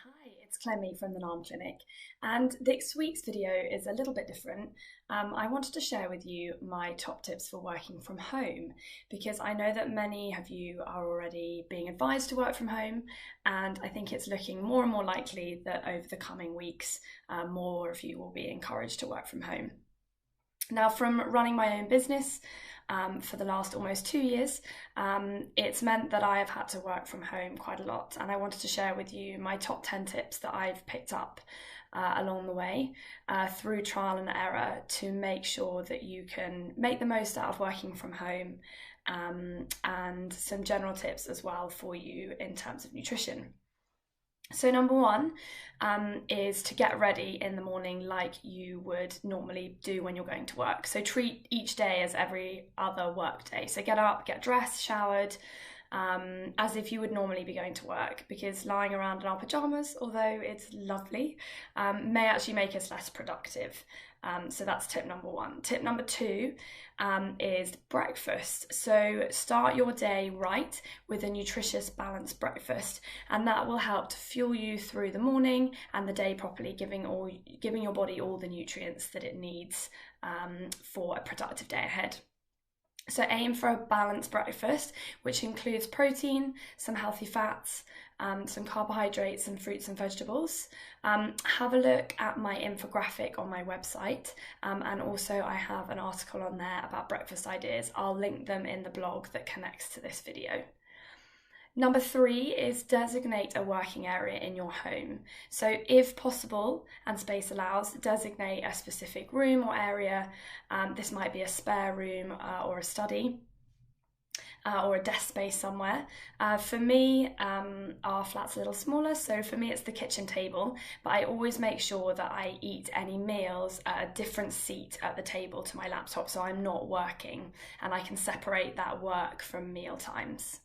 Hi, it's Clemmy from the NARM Clinic, and this week's video is a little bit different. I wanted to share with you my top tips for working from home because I know that many of you are already being advised to work from home, and I think it's looking more and more likely that over the coming weeks, more of you will be encouraged to work from home. Now, from running my own business for the last almost 2 years, it's meant that I have had to work from home quite a lot, and I wanted to share with you my top 10 tips that I've picked up along the way through trial and error to make sure that you can make the most out of working from home, and some general tips as well for you in terms of nutrition. So number one is to get ready in the morning like you would normally do when you're going to work. So treat each day as every other work day. So get up, get dressed, showered, as if you would normally be going to work, because lying around in our pajamas, although it's lovely, may actually make us less productive. So that's tip number one. Tip number two is breakfast. So start your day right with a nutritious, balanced breakfast, and that will help to fuel you through the morning and the day properly, giving your body all the nutrients that it needs for a productive day ahead. So aim for a balanced breakfast, which includes protein, some healthy fats, some carbohydrates, some fruits and vegetables. Have a look at my infographic on my website, and also I have an article on there about breakfast ideas. I'll link them in the blog that connects to this video. Number three is designate a working area in your home. So if possible and space allows, designate a specific room or area. This might be a spare room or a study or a desk space somewhere. For me, our flat's a little smaller, so for me it's the kitchen table, but I always make sure that I eat any meals at a different seat at the table to my laptop, so I'm not working and I can separate that work from meal times.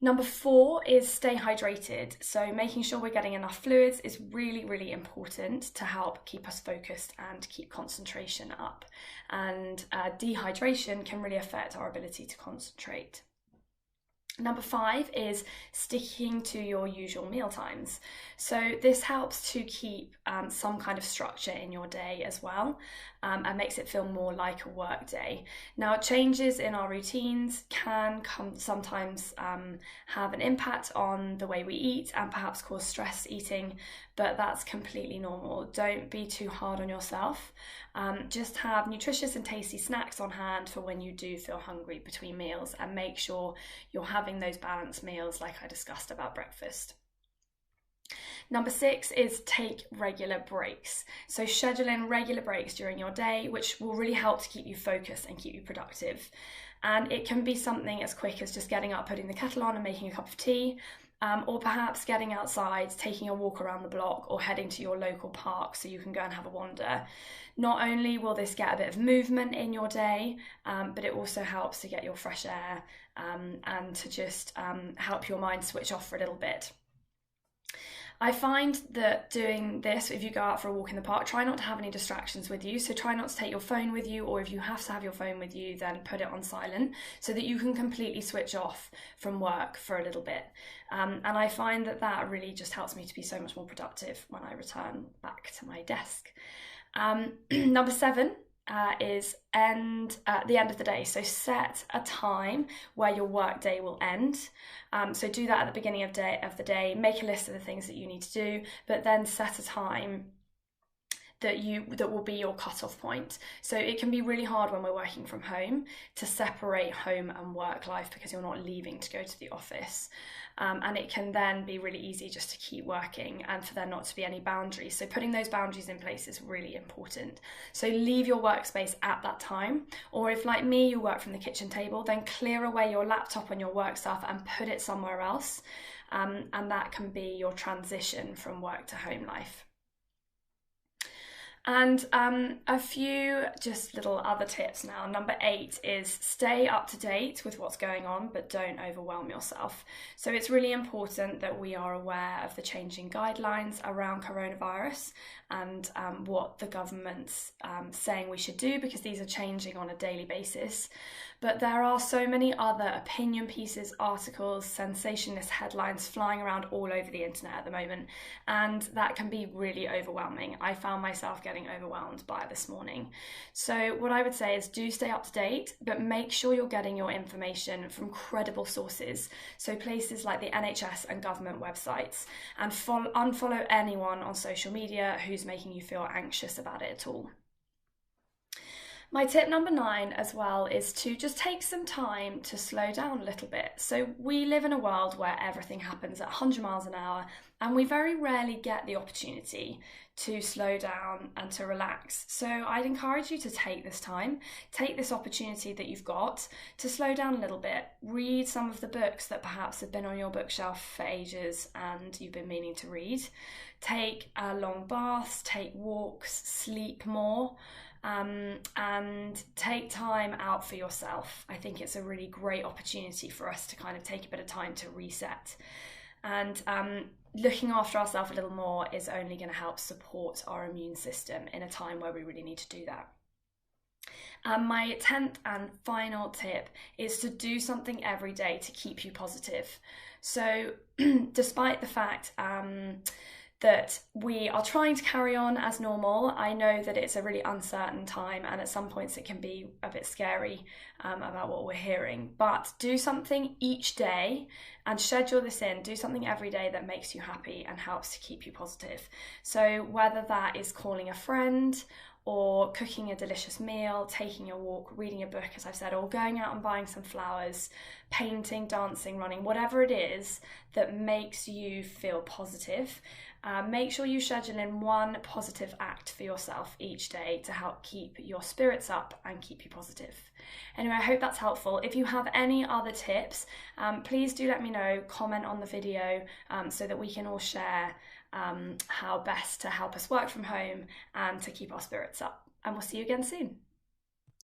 Number four is stay hydrated. So making sure we're getting enough fluids is really, really important to help keep us focused and keep concentration up. And dehydration can really affect our ability to concentrate. Number five is sticking to your usual meal times. So this helps to keep some kind of structure in your day as well, and makes it feel more like a work day. Now, changes in our routines can sometimes have an impact on the way we eat and perhaps cause stress eating, but that's completely normal. Don't be too hard on yourself. Just have nutritious and tasty snacks on hand for when you do feel hungry between meals, and make sure you're having those balanced meals like I discussed about breakfast. Number six is take regular breaks. So schedule in regular breaks during your day, which will really help to keep you focused and keep you productive. And it can be something as quick as just getting up, putting the kettle on and making a cup of tea, or perhaps getting outside, taking a walk around the block, or heading to your local park so you can go and have a wander. Not only will this get a bit of movement in your day, but it also helps to get your fresh air and to just help your mind switch off for a little bit. I find that doing this, if you go out for a walk in the park, try not to have any distractions with you. So try not to take your phone with you, or if you have to have your phone with you, then put it on silent so that you can completely switch off from work for a little bit. And I find that that really just helps me to be so much more productive when I return back to my desk. Number seven is at the end of the day. So set a time where your work day will end. So do that at the beginning of the day, make a list of the things that you need to do, but then set a time that will be your cut-off point. So it can be really hard when we're working from home to separate home and work life because you're not leaving to go to the office. And it can then be really easy just to keep working and for there not to be any boundaries. So putting those boundaries in place is really important. So leave your workspace at that time, or if like me, you work from the kitchen table, then clear away your laptop and your work stuff and put it somewhere else. And that can be your transition from work to home life. And a few just little other tips now. Number 8 is stay up to date with what's going on, but don't overwhelm yourself. So it's really important that we are aware of the changing guidelines around coronavirus and what the government's saying we should do, because these are changing on a daily basis. But there are so many other opinion pieces, articles, sensationalist headlines flying around all over the internet at the moment, and that can be really overwhelming. I found myself getting overwhelmed by it this morning. So what I would say is do stay up to date, but make sure you're getting your information from credible sources. So places like the NHS and government websites, and unfollow anyone on social media who's making you feel anxious about it at all. My tip number 9 as well is to just take some time to slow down a little bit. So we live in a world where everything happens at 100 miles an hour, and we very rarely get the opportunity to slow down and to relax. So I'd encourage you to take this time, take this opportunity that you've got to slow down a little bit, read some of the books that perhaps have been on your bookshelf for ages and you've been meaning to read, take long baths, take walks, sleep more. And take time out for yourself. I think it's a really great opportunity for us to kind of take a bit of time to reset. And looking after ourselves a little more is only going to help support our immune system in a time where we really need to do that. And my 10th and final tip is to do something every day to keep you positive. So despite the fact that we are trying to carry on as normal, I know that it's a really uncertain time, and at some points it can be a bit scary about what we're hearing. But do something each day and schedule this in. Do something every day that makes you happy and helps to keep you positive. So whether that is calling a friend, or cooking a delicious meal, taking a walk, reading a book, as I've said, or going out and buying some flowers, painting, dancing, running, whatever it is that makes you feel positive. Make sure you schedule in one positive act for yourself each day to help keep your spirits up and keep you positive. Anyway, I hope that's helpful. If you have any other tips, please do let me know, comment on the video so that we can all share how best to help us work from home and to keep our spirits up. And we'll see you again soon.